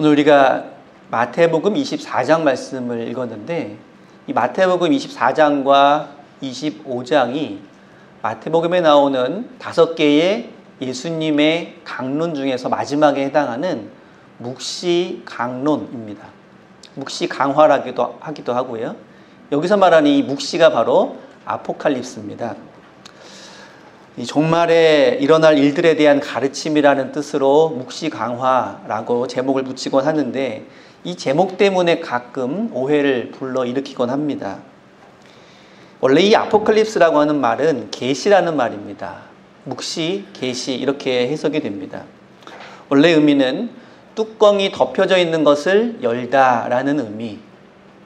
오늘 우리가 마태복음 24장 말씀을 읽었는데 이 마태복음 24장과 25장이 마태복음에 나오는 5개의 예수님의 강론 중에서 마지막에 해당하는 묵시 강론입니다. 묵시 강화라기도 하기도 하고요. 여기서 말하는 이 묵시가 바로 아포칼립스입니다. 이 종말에 일어날 일들에 대한 가르침이라는 뜻으로 묵시 강화라고 제목을 붙이곤 하는데 이 제목 때문에 가끔 오해를 불러일으키곤 합니다. 원래 이 아포칼립스라고 하는 말은 계시라는 말입니다. 묵시, 계시 이렇게 해석이 됩니다. 원래 의미는 뚜껑이 덮여져 있는 것을 열다라는 의미,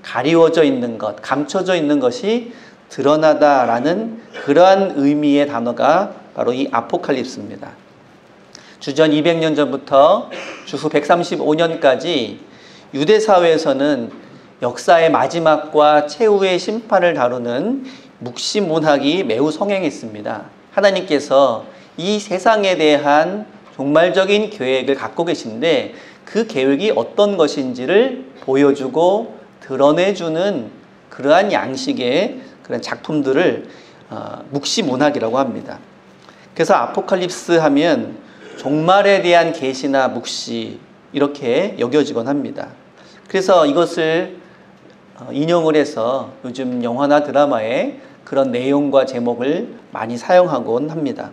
가리워져 있는 것, 감춰져 있는 것이 드러나다라는 그러한 의미의 단어가 바로 이 아포칼립스입니다. 주전 200년 전부터 주후 135년까지 유대 사회에서는 역사의 마지막과 최후의 심판을 다루는 묵시 문학이 매우 성행했습니다. 하나님께서 이 세상에 대한 종말적인 계획을 갖고 계신데 그 계획이 어떤 것인지를 보여주고 드러내주는 그러한 양식의 그런 작품들을 묵시 문학이라고 합니다. 그래서 아포칼립스 하면 종말에 대한 계시나 묵시 이렇게 여겨지곤 합니다. 그래서 이것을 인용을 해서 요즘 영화나 드라마에 그런 내용과 제목을 많이 사용하곤 합니다.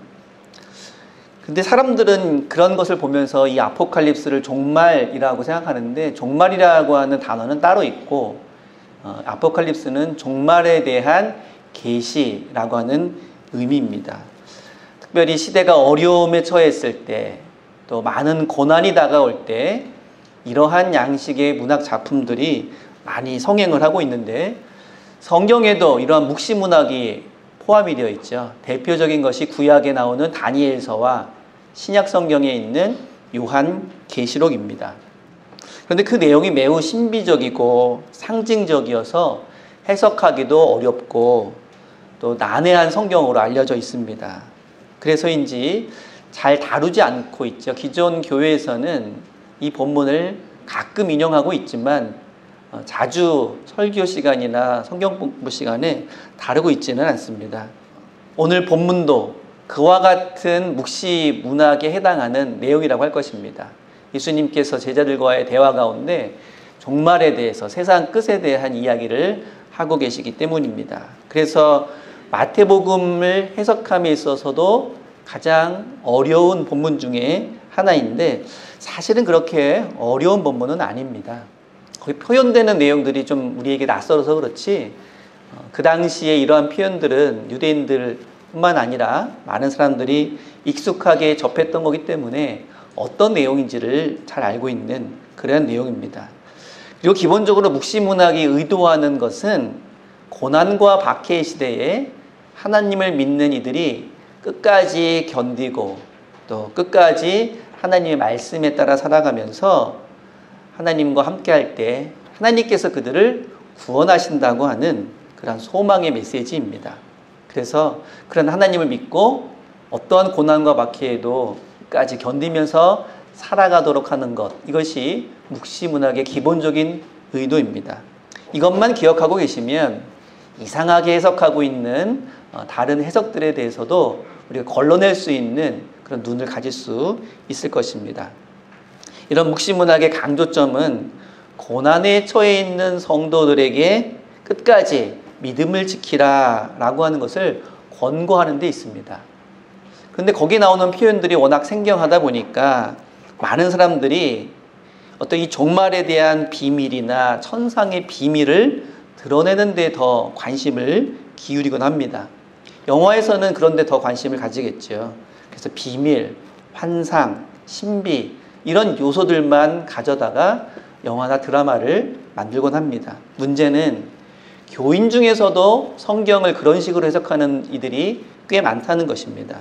근데 사람들은 그런 것을 보면서 이 아포칼립스를 종말이라고 생각하는데 종말이라고 하는 단어는 따로 있고 아포칼립스는 종말에 대한 계시라고 하는 의미입니다. 특별히 시대가 어려움에 처했을 때 또 많은 고난이 다가올 때 이러한 양식의 문학 작품들이 많이 성행을 하고 있는데 성경에도 이러한 묵시 문학이 포함이 되어 있죠. 대표적인 것이 구약에 나오는 다니엘서와 신약 성경에 있는 요한계시록입니다. 그런데 그 내용이 매우 신비적이고 상징적이어서 해석하기도 어렵고 또 난해한 성경으로 알려져 있습니다. 그래서인지 잘 다루지 않고 있죠. 기존 교회에서는 이 본문을 가끔 인용하고 있지만 자주 설교 시간이나 성경 공부 시간에 다루고 있지는 않습니다. 오늘 본문도 그와 같은 묵시 문학에 해당하는 내용이라고 할 것입니다. 예수님께서 제자들과의 대화 가운데 종말에 대해서 세상 끝에 대한 이야기를 하고 계시기 때문입니다. 그래서 마태복음을 해석함에 있어서도 가장 어려운 본문 중에 하나인데 사실은 그렇게 어려운 본문은 아닙니다. 거기 표현되는 내용들이 좀 우리에게 낯설어서 그렇지 그 당시에 이러한 표현들은 유대인들뿐만 아니라 많은 사람들이 익숙하게 접했던 거기 때문에 어떤 내용인지를 잘 알고 있는 그런 내용입니다. 그리고 기본적으로 묵시문학이 의도하는 것은 고난과 박해의 시대에 하나님을 믿는 이들이 끝까지 견디고 또 끝까지 하나님의 말씀에 따라 살아가면서 하나님과 함께 할 때 하나님께서 그들을 구원하신다고 하는 그런 소망의 메시지입니다. 그래서 그런 하나님을 믿고 어떠한 고난과 박해에도 끝까지 견디면서 살아가도록 하는 것, 이것이 묵시문학의 기본적인 의도입니다. 이것만 기억하고 계시면 이상하게 해석하고 있는 다른 해석들에 대해서도 우리가 걸러낼 수 있는 그런 눈을 가질 수 있을 것입니다. 이런 묵시문학의 강조점은 고난에 처해 있는 성도들에게 끝까지 믿음을 지키라 라고 하는 것을 권고하는 데 있습니다. 그런데 거기 나오는 표현들이 워낙 생경하다 보니까 많은 사람들이 어떤 이 종말에 대한 비밀이나 천상의 비밀을 드러내는 데 더 관심을 기울이곤 합니다. 영화에서는 그런 데 더 관심을 가지겠죠. 그래서 비밀, 환상, 신비 이런 요소들만 가져다가 영화나 드라마를 만들곤 합니다. 문제는 교인 중에서도 성경을 그런 식으로 해석하는 이들이 꽤 많다는 것입니다.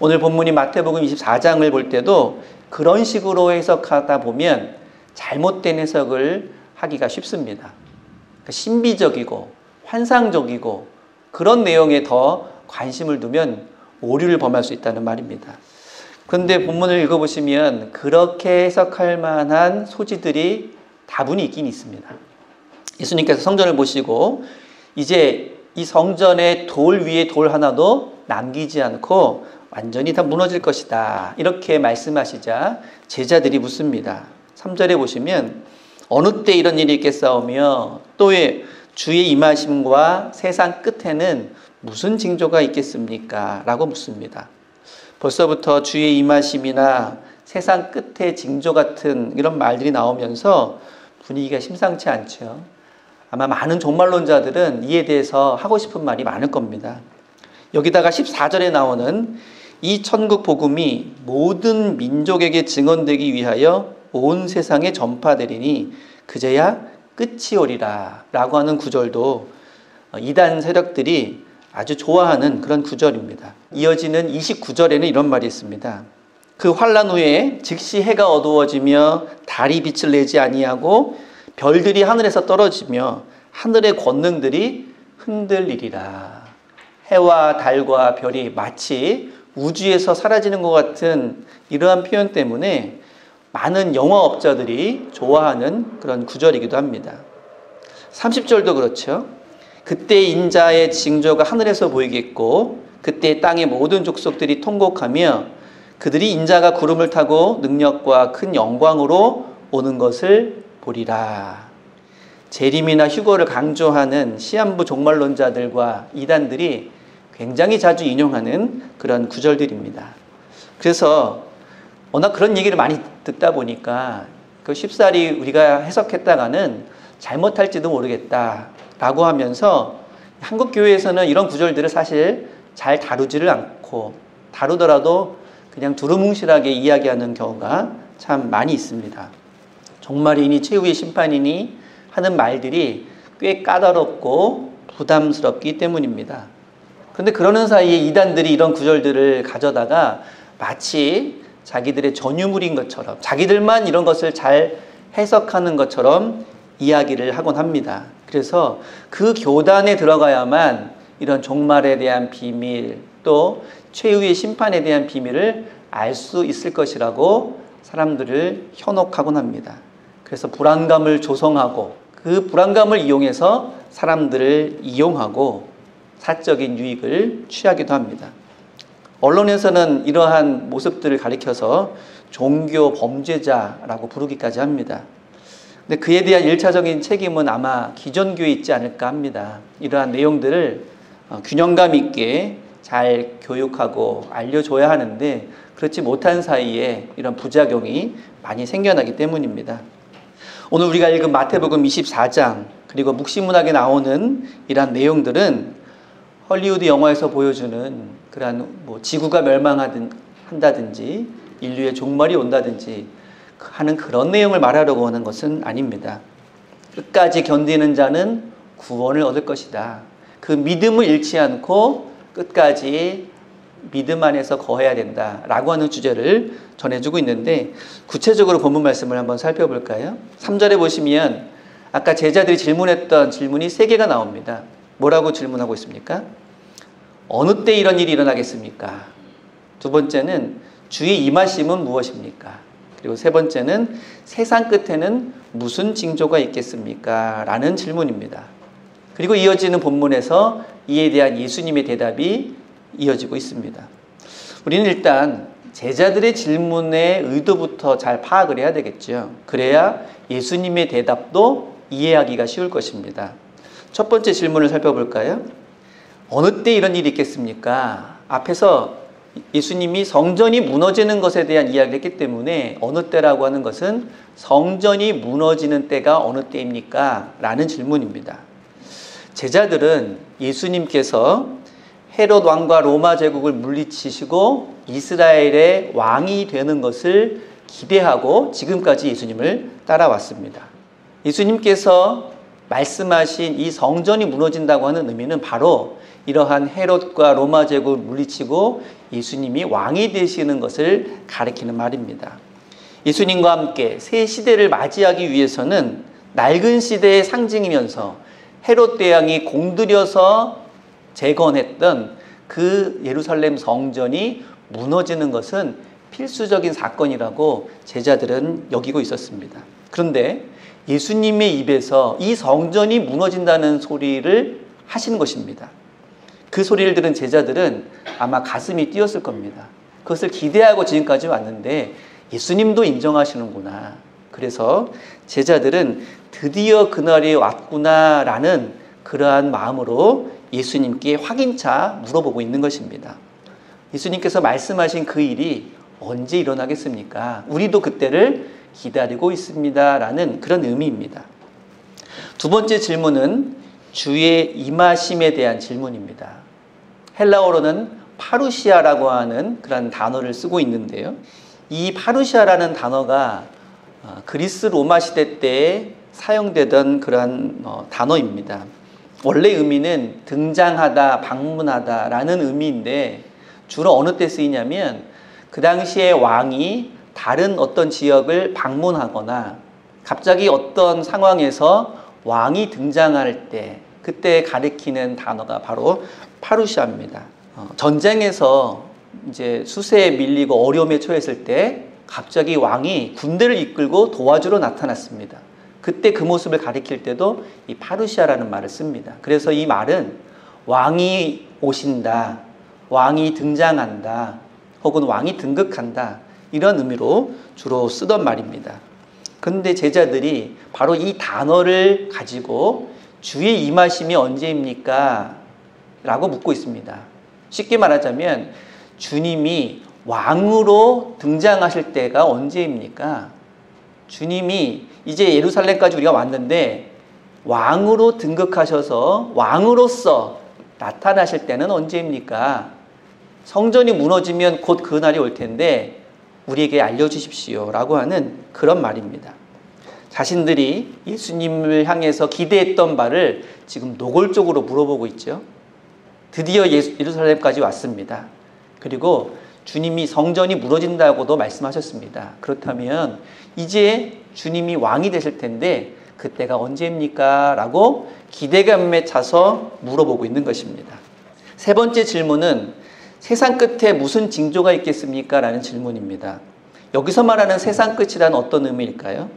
오늘 본문인 마태복음 24장을 볼 때도 그런 식으로 해석하다 보면 잘못된 해석을 하기가 쉽습니다. 그러니까 신비적이고 환상적이고 그런 내용에 더 관심을 두면 오류를 범할 수 있다는 말입니다. 그런데 본문을 읽어보시면 그렇게 해석할 만한 소지들이 다분히 있긴 있습니다. 예수님께서 성전을 보시고 이제 이 성전의 돌 위에 돌 하나도 남기지 않고 완전히 다 무너질 것이다, 이렇게 말씀하시자 제자들이 묻습니다. 3절에 보시면 어느 때 이런 일이 있겠사오며 또 주의 임하심과 세상 끝에는 무슨 징조가 있겠습니까? 라고 묻습니다. 벌써부터 주의 임하심이나 세상 끝의 징조 같은 이런 말들이 나오면서 분위기가 심상치 않죠. 아마 많은 종말론자들은 이에 대해서 하고 싶은 말이 많을 겁니다. 여기다가 14절에 나오는 이 천국 복음이 모든 민족에게 증언되기 위하여 온 세상에 전파되리니 그제야 끝이 오리라 라고 하는 구절도 이단 세력들이 아주 좋아하는 그런 구절입니다. 이어지는 29절에는 이런 말이 있습니다. 그 환난 후에 즉시 해가 어두워지며 달이 빛을 내지 아니하고 별들이 하늘에서 떨어지며 하늘의 권능들이 흔들리리라. 해와 달과 별이 마치 우주에서 사라지는 것 같은 이러한 표현 때문에 많은 영화업자들이 좋아하는 그런 구절이기도 합니다. 30절도 그렇죠. 그때 인자의 징조가 하늘에서 보이겠고 그때 땅의 모든 족속들이 통곡하며 그들이 인자가 구름을 타고 능력과 큰 영광으로 오는 것을 보리라. 재림이나 휴거를 강조하는 시한부 종말론자들과 이단들이 굉장히 자주 인용하는 그런 구절들입니다. 그래서 워낙 그런 얘기를 많이 듣다 보니까 그 쉽사리 우리가 해석했다가는 잘못할지도 모르겠다라고 하면서 한국 교회에서는 이런 구절들을 사실 잘 다루지를 않고 다루더라도 그냥 두루뭉실하게 이야기하는 경우가 참 많이 있습니다. 종말이니 최후의 심판이니 하는 말들이 꽤 까다롭고 부담스럽기 때문입니다. 그런데 그러는 사이에 이단들이 이런 구절들을 가져다가 마치 자기들의 전유물인 것처럼 자기들만 이런 것을 잘 해석하는 것처럼 이야기를 하곤 합니다. 그래서 그 교단에 들어가야만 이런 종말에 대한 비밀 또 최후의 심판에 대한 비밀을 알 수 있을 것이라고 사람들을 현혹하곤 합니다. 그래서 불안감을 조성하고 그 불안감을 이용해서 사람들을 이용하고 사적인 유익을 취하기도 합니다. 언론에서는 이러한 모습들을 가리켜서 종교 범죄자라고 부르기까지 합니다. 근데 그에 대한 1차적인 책임은 아마 기존 교회에 있지 않을까 합니다. 이러한 내용들을 균형감 있게 잘 교육하고 알려줘야 하는데 그렇지 못한 사이에 이런 부작용이 많이 생겨나기 때문입니다. 오늘 우리가 읽은 마태복음 24장 그리고 묵시문학에 나오는 이러한 내용들은 헐리우드 영화에서 보여주는 그러한 지구가 멸망한다든지 인류의 종말이 온다든지 하는 그런 내용을 말하려고 하는 것은 아닙니다. 끝까지 견디는 자는 구원을 얻을 것이다. 그 믿음을 잃지 않고 끝까지 믿음 안에서 거해야 된다라고 하는 주제를 전해주고 있는데 구체적으로 본문 말씀을 한번 살펴볼까요? 3절에 보시면 아까 제자들이 질문했던 질문이 3개가 나옵니다. 뭐라고 질문하고 있습니까? 어느 때 이런 일이 일어나겠습니까? 두 번째는 주의 임하심은 무엇입니까? 그리고 세 번째는 세상 끝에는 무슨 징조가 있겠습니까? 라는 질문입니다. 그리고 이어지는 본문에서 이에 대한 예수님의 대답이 이어지고 있습니다. 우리는 일단 제자들의 질문의 의도부터 잘 파악을 해야 되겠죠. 그래야 예수님의 대답도 이해하기가 쉬울 것입니다. 첫 번째 질문을 살펴볼까요? 어느 때 이런 일이 있겠습니까? 앞에서 예수님이 성전이 무너지는 것에 대한 이야기를 했기 때문에 어느 때라고 하는 것은 성전이 무너지는 때가 어느 때입니까? 라는 질문입니다. 제자들은 예수님께서 헤롯 왕과 로마 제국을 물리치시고 이스라엘의 왕이 되는 것을 기대하고 지금까지 예수님을 따라왔습니다. 예수님께서 말씀하신 이 성전이 무너진다고 하는 의미는 바로 이러한 헤롯과 로마 제국을 물리치고 예수님이 왕이 되시는 것을 가리키는 말입니다. 예수님과 함께 새 시대를 맞이하기 위해서는 낡은 시대의 상징이면서 헤롯 대왕이 공들여서 재건했던 그 예루살렘 성전이 무너지는 것은 필수적인 사건이라고 제자들은 여기고 있었습니다. 그런데 예수님의 입에서 이 성전이 무너진다는 소리를 하시는 것입니다. 그 소리를 들은 제자들은 아마 가슴이 뛰었을 겁니다. 그것을 기대하고 지금까지 왔는데 예수님도 인정하시는구나. 그래서 제자들은 드디어 그날이 왔구나라는 그러한 마음으로 예수님께 확인차 물어보고 있는 것입니다. 예수님께서 말씀하신 그 일이 언제 일어나겠습니까? 우리도 그때를 기다리고 있습니다라는 그런 의미입니다. 두 번째 질문은 주의 임하심에 대한 질문입니다. 헬라어로는 파루시아라고 하는 그런 단어를 쓰고 있는데요. 이 파루시아라는 단어가 그리스 로마 시대 때 사용되던 그런 단어입니다. 원래 의미는 등장하다, 방문하다라는 의미인데 주로 어느 때 쓰이냐면 그 당시에 왕이 다른 어떤 지역을 방문하거나 갑자기 어떤 상황에서 왕이 등장할 때 그때 가리키는 단어가 바로 파루시아입니다. 전쟁에서 이제 수세에 밀리고 어려움에 처했을 때 갑자기 왕이 군대를 이끌고 도와주러 나타났습니다. 그때 그 모습을 가리킬 때도 이 파루시아라는 말을 씁니다. 그래서 이 말은 왕이 오신다, 왕이 등장한다, 혹은 왕이 등극한다 이런 의미로 주로 쓰던 말입니다. 그런데 제자들이 바로 이 단어를 가지고 주의 임하심이 언제입니까? 라고 묻고 있습니다. 쉽게 말하자면 주님이 왕으로 등장하실 때가 언제입니까? 주님이 이제 예루살렘까지 우리가 왔는데 왕으로 등극하셔서 왕으로서 나타나실 때는 언제입니까? 성전이 무너지면 곧 그 날이 올 텐데 우리에게 알려주십시오 라고 하는 그런 말입니다. 자신들이 예수님을 향해서 기대했던 바를 지금 노골적으로 물어보고 있죠. 드디어 예루살렘까지 왔습니다. 그리고 주님이 성전이 무너진다고도 말씀하셨습니다. 그렇다면 이제 주님이 왕이 되실 텐데 그때가 언제입니까? 라고 기대감에 차서 물어보고 있는 것입니다. 세 번째 질문은 세상 끝에 무슨 징조가 있겠습니까? 라는 질문입니다. 여기서 말하는 세상 끝이란 어떤 의미일까요?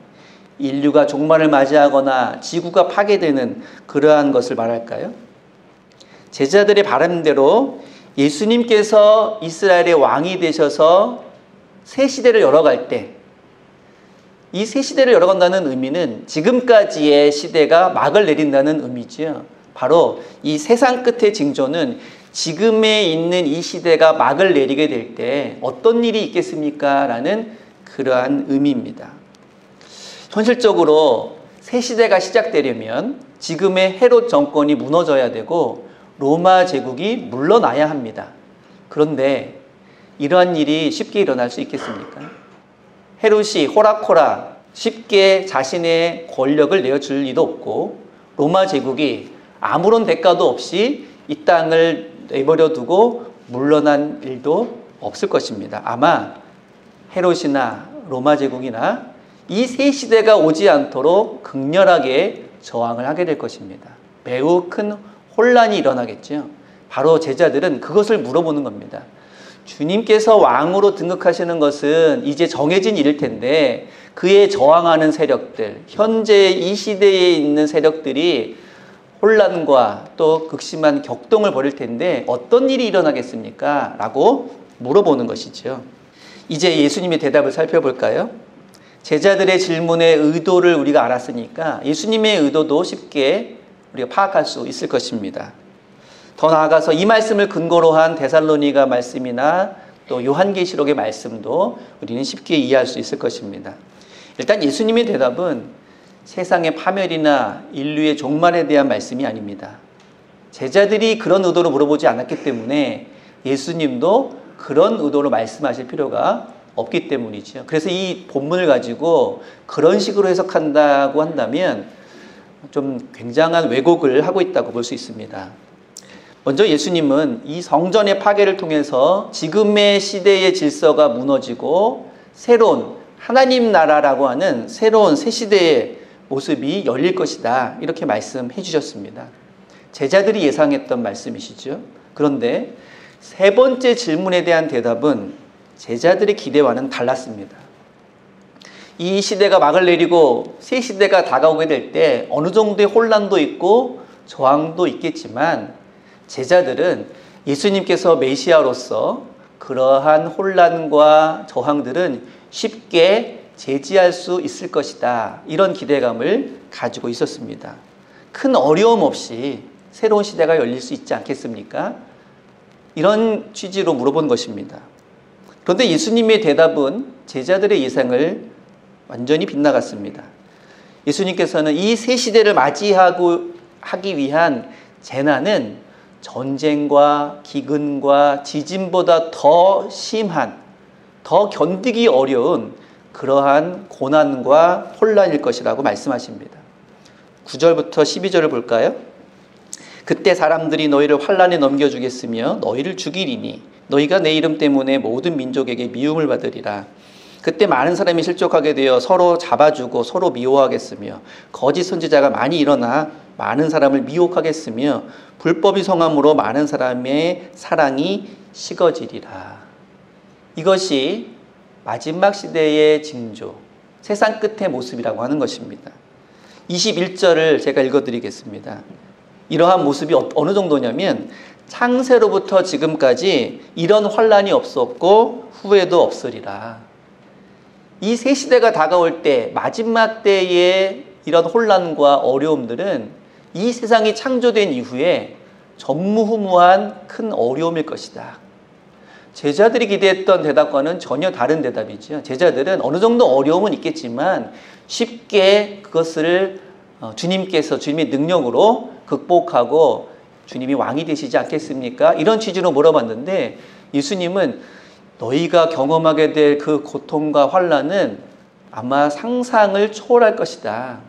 인류가 종말을 맞이하거나 지구가 파괴되는 그러한 것을 말할까요? 제자들의 바람대로 예수님께서 이스라엘의 왕이 되셔서 새 시대를 열어갈 때, 이 새 시대를 열어간다는 의미는 지금까지의 시대가 막을 내린다는 의미지요. 바로 이 세상 끝의 징조는 지금에 있는 이 시대가 막을 내리게 될 때 어떤 일이 있겠습니까? 라는 그러한 의미입니다. 현실적으로 새 시대가 시작되려면 지금의 헤롯 정권이 무너져야 되고 로마 제국이 물러나야 합니다. 그런데 이러한 일이 쉽게 일어날 수 있겠습니까? 헤롯이 호락호락 쉽게 자신의 권력을 내어줄 리도 없고 로마 제국이 아무런 대가도 없이 이 땅을 내버려 두고 물러난 일도 없을 것입니다. 아마 헤롯이나 로마 제국이나 이 새 시대가 오지 않도록 극렬하게 저항을 하게 될 것입니다. 매우 큰 혼란이 일어나겠죠. 바로 제자들은 그것을 물어보는 겁니다. 주님께서 왕으로 등극하시는 것은 이제 정해진 일일 텐데 그에 저항하는 세력들, 현재 이 시대에 있는 세력들이 혼란과 또 극심한 격동을 벌일 텐데 어떤 일이 일어나겠습니까? 라고 물어보는 것이죠. 이제 예수님의 대답을 살펴볼까요? 제자들의 질문의 의도를 우리가 알았으니까 예수님의 의도도 쉽게 우리가 파악할 수 있을 것입니다. 더 나아가서 이 말씀을 근거로 한 데살로니가 말씀이나 또 요한계시록의 말씀도 우리는 쉽게 이해할 수 있을 것입니다. 일단 예수님의 대답은 세상의 파멸이나 인류의 종말에 대한 말씀이 아닙니다. 제자들이 그런 의도로 물어보지 않았기 때문에 예수님도 그런 의도로 말씀하실 필요가 없기 때문이죠. 그래서 이 본문을 가지고 그런 식으로 해석한다고 한다면 좀 굉장한 왜곡을 하고 있다고 볼 수 있습니다. 먼저 예수님은 이 성전의 파괴를 통해서 지금의 시대의 질서가 무너지고 새로운 하나님 나라라고 하는 새로운 새 시대의 모습이 열릴 것이다 이렇게 말씀해 주셨습니다. 제자들이 예상했던 말씀이시죠. 그런데 세 번째 질문에 대한 대답은 제자들의 기대와는 달랐습니다. 이 시대가 막을 내리고 새 시대가 다가오게 될 때 어느 정도의 혼란도 있고 저항도 있겠지만 제자들은 예수님께서 메시아로서 그러한 혼란과 저항들은 쉽게 제지할 수 있을 것이다. 이런 기대감을 가지고 있었습니다. 큰 어려움 없이 새로운 시대가 열릴 수 있지 않겠습니까? 이런 취지로 물어본 것입니다. 그런데 예수님의 대답은 제자들의 예상을 완전히 빗나갔습니다. 예수님께서는 이 새 시대를 하기 위한 재난은 전쟁과 기근과 지진보다 더 심한, 더 견디기 어려운 그러한 고난과 혼란일 것이라고 말씀하십니다. 9절부터 12절을 볼까요? 그때 사람들이 너희를 환난에 넘겨주겠으며 너희를 죽이리니 너희가 내 이름 때문에 모든 민족에게 미움을 받으리라. 그때 많은 사람이 실족하게 되어 서로 잡아주고 서로 미워하겠으며 거짓 선지자가 많이 일어나 많은 사람을 미혹하겠으며 불법이 성함으로 많은 사람의 사랑이 식어지리라. 이것이 마지막 시대의 징조, 세상 끝의 모습이라고 하는 것입니다. 21절을 제가 읽어드리겠습니다. 이러한 모습이 어느 정도냐면 창세로부터 지금까지 이런 환란이 없었고 후에도 없으리라. 이 새 시대가 다가올 때 마지막 때의 이런 혼란과 어려움들은 이 세상이 창조된 이후에 전무후무한 큰 어려움일 것이다. 제자들이 기대했던 대답과는 전혀 다른 대답이죠. 제자들은 어느 정도 어려움은 있겠지만 쉽게 그것을 주님께서 주님의 능력으로 극복하고 주님이 왕이 되시지 않겠습니까? 이런 취지로 물어봤는데 예수님은 너희가 경험하게 될 그 고통과 환난은 아마 상상을 초월할 것이다.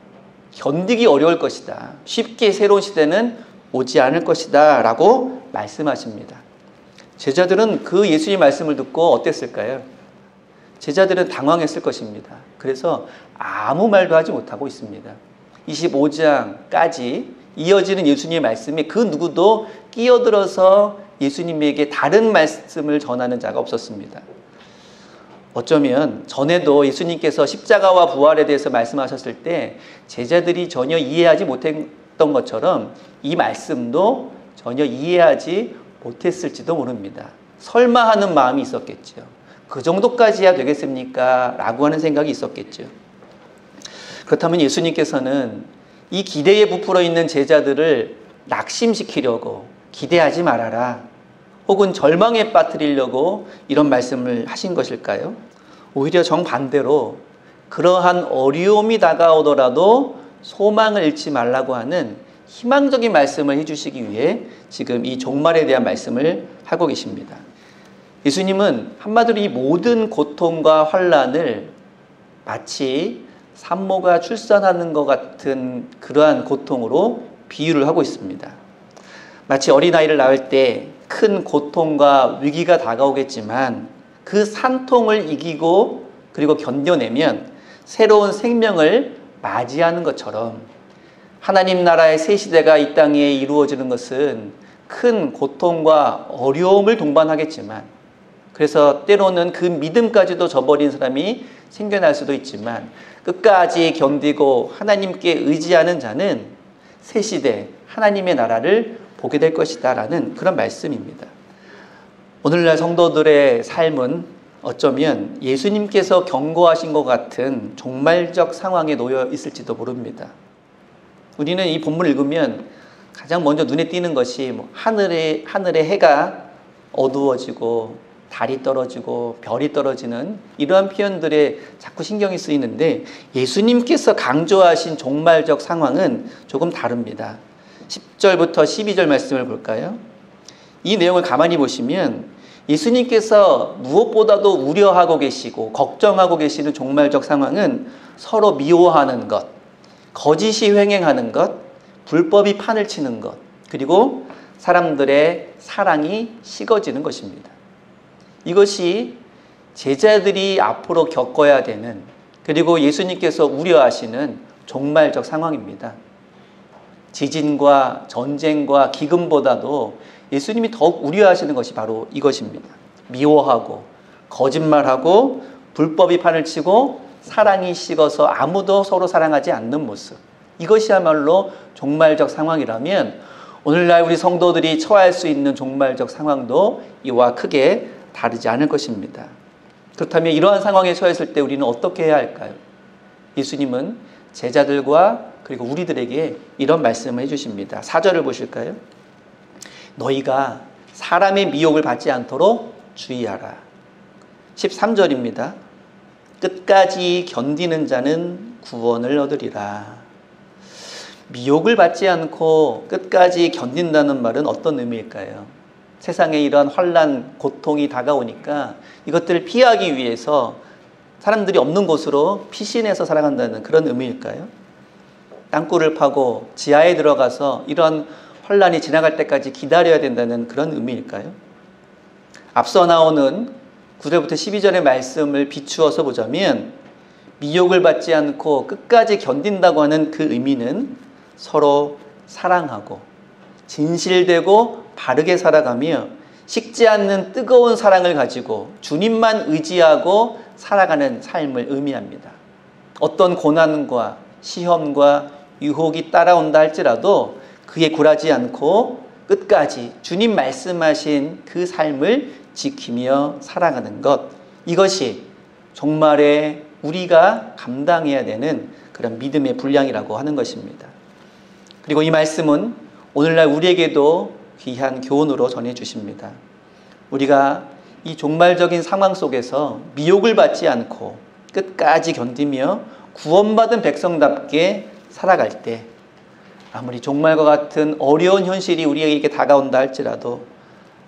견디기 어려울 것이다. 쉽게 새로운 시대는 오지 않을 것이다 라고 말씀하십니다. 제자들은 그 예수님 말씀을 듣고 어땠을까요? 제자들은 당황했을 것입니다. 그래서 아무 말도 하지 못하고 있습니다. 25장까지 이어지는 예수님의 말씀에 그 누구도 끼어들어서 예수님에게 다른 말씀을 전하는 자가 없었습니다. 어쩌면 전에도 예수님께서 십자가와 부활에 대해서 말씀하셨을 때 제자들이 전혀 이해하지 못했던 것처럼 이 말씀도 전혀 이해하지 못했을지도 모릅니다. 설마 하는 마음이 있었겠죠. 그 정도까지 해야 되겠습니까? 라고 하는 생각이 있었겠죠. 그렇다면 예수님께서는 이 기대에 부풀어 있는 제자들을 낙심시키려고 기대하지 말아라, 혹은 절망에 빠뜨리려고 이런 말씀을 하신 것일까요? 오히려 정반대로 그러한 어려움이 다가오더라도 소망을 잃지 말라고 하는 희망적인 말씀을 해주시기 위해 지금 이 종말에 대한 말씀을 하고 계십니다. 예수님은 한마디로 이 모든 고통과 환난을 마치 산모가 출산하는 것 같은 그러한 고통으로 비유를 하고 있습니다. 마치 어린아이를 낳을 때 큰 고통과 위기가 다가오겠지만 그 산통을 이기고 그리고 견뎌내면 새로운 생명을 맞이하는 것처럼 하나님 나라의 새 시대가 이 땅에 이루어지는 것은 큰 고통과 어려움을 동반하겠지만, 그래서 때로는 그 믿음까지도 저버린 사람이 생겨날 수도 있지만 끝까지 견디고 하나님께 의지하는 자는 새 시대 하나님의 나라를 보게 될 것이다 라는 그런 말씀입니다. 오늘날 성도들의 삶은 어쩌면 예수님께서 경고하신 것 같은 종말적 상황에 놓여 있을지도 모릅니다. 우리는 이 본문을 읽으면 가장 먼저 눈에 띄는 것이 하늘에 해가 어두워지고 달이 떨어지고 별이 떨어지는 이러한 표현들에 자꾸 신경이 쓰이는데, 예수님께서 강조하신 종말적 상황은 조금 다릅니다. 10절부터 12절 말씀을 볼까요? 이 내용을 가만히 보시면 예수님께서 무엇보다도 우려하고 계시고 걱정하고 계시는 종말적 상황은 서로 미워하는 것, 거짓이 횡행하는 것, 불법이 판을 치는 것, 그리고 사람들의 사랑이 식어지는 것입니다. 이것이 제자들이 앞으로 겪어야 되는, 그리고 예수님께서 우려하시는 종말적 상황입니다. 지진과 전쟁과 기근보다도 예수님이 더욱 우려하시는 것이 바로 이것입니다. 미워하고 거짓말하고 불법이 판을 치고 사랑이 식어서 아무도 서로 사랑하지 않는 모습. 이것이야말로 종말적 상황이라면 오늘날 우리 성도들이 처할 수 있는 종말적 상황도 이와 크게 다르지 않을 것입니다. 그렇다면 이러한 상황에 처했을 때 우리는 어떻게 해야 할까요? 예수님은 제자들과 그리고 우리들에게 이런 말씀을 해주십니다. 4절을 보실까요? 너희가 사람의 미혹을 받지 않도록 주의하라. 13절입니다. 끝까지 견디는 자는 구원을 얻으리라. 미혹을 받지 않고 끝까지 견딘다는 말은 어떤 의미일까요? 세상에 이러한 환난, 고통이 다가오니까 이것들을 피하기 위해서 사람들이 없는 곳으로 피신해서 살아간다는 그런 의미일까요? 땅굴을 파고 지하에 들어가서 이러한 환난이 지나갈 때까지 기다려야 된다는 그런 의미일까요? 앞서 나오는 9절부터 12절의 말씀을 비추어서 보자면 미혹을 받지 않고 끝까지 견딘다고 하는 그 의미는 서로 사랑하고 진실되고 바르게 살아가며 식지 않는 뜨거운 사랑을 가지고 주님만 의지하고 살아가는 삶을 의미합니다. 어떤 고난과 시험과 유혹이 따라온다 할지라도 그에 굴하지 않고 끝까지 주님 말씀하신 그 삶을 지키며 살아가는 것, 이것이 종말에 우리가 감당해야 되는 그런 믿음의 분량이라고 하는 것입니다. 그리고 이 말씀은 오늘날 우리에게도 귀한 교훈으로 전해주십니다. 우리가 이 종말적인 상황 속에서 미혹을 받지 않고 끝까지 견디며 구원받은 백성답게 살아갈 때 아무리 종말과 같은 어려운 현실이 우리에게 다가온다 할지라도,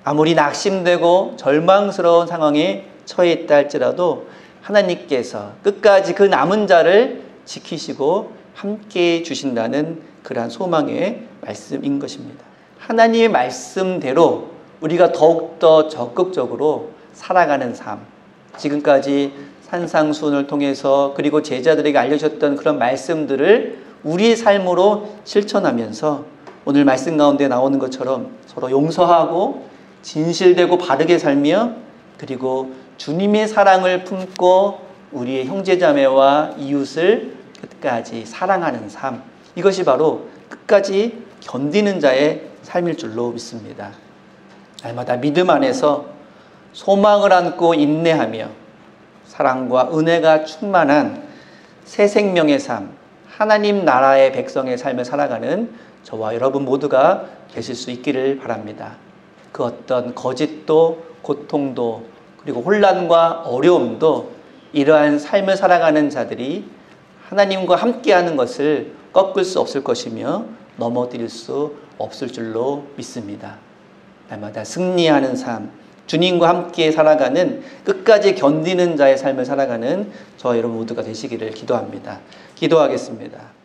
아무리 낙심되고 절망스러운 상황에 처해 있다 할지라도 하나님께서 끝까지 그 남은 자를 지키시고 함께해 주신다는 그러한 소망의 말씀인 것입니다. 하나님의 말씀대로 우리가 더욱더 적극적으로 살아가는 삶, 지금까지 산상수훈을 통해서 그리고 제자들에게 알려줬던 그런 말씀들을 우리의 삶으로 실천하면서 오늘 말씀 가운데 나오는 것처럼 서로 용서하고 진실되고 바르게 살며 그리고 주님의 사랑을 품고 우리의 형제자매와 이웃을 끝까지 사랑하는 삶, 이것이 바로 끝까지 견디는 자의 삶일 줄로 믿습니다. 날마다 믿음 안에서 소망을 안고 인내하며 사랑과 은혜가 충만한 새 생명의 삶, 하나님 나라의 백성의 삶을 살아가는 저와 여러분 모두가 되실 수 있기를 바랍니다. 그 어떤 거짓도 고통도 그리고 혼란과 어려움도 이러한 삶을 살아가는 자들이 하나님과 함께하는 것을 꺾을 수 없을 것이며 넘어뜨릴 수 없을 줄로 믿습니다. 날마다 승리하는 삶, 주님과 함께 살아가는 끝까지 견디는 자의 삶을 살아가는 저와 여러분 모두가 되시기를 기도합니다. 기도하겠습니다.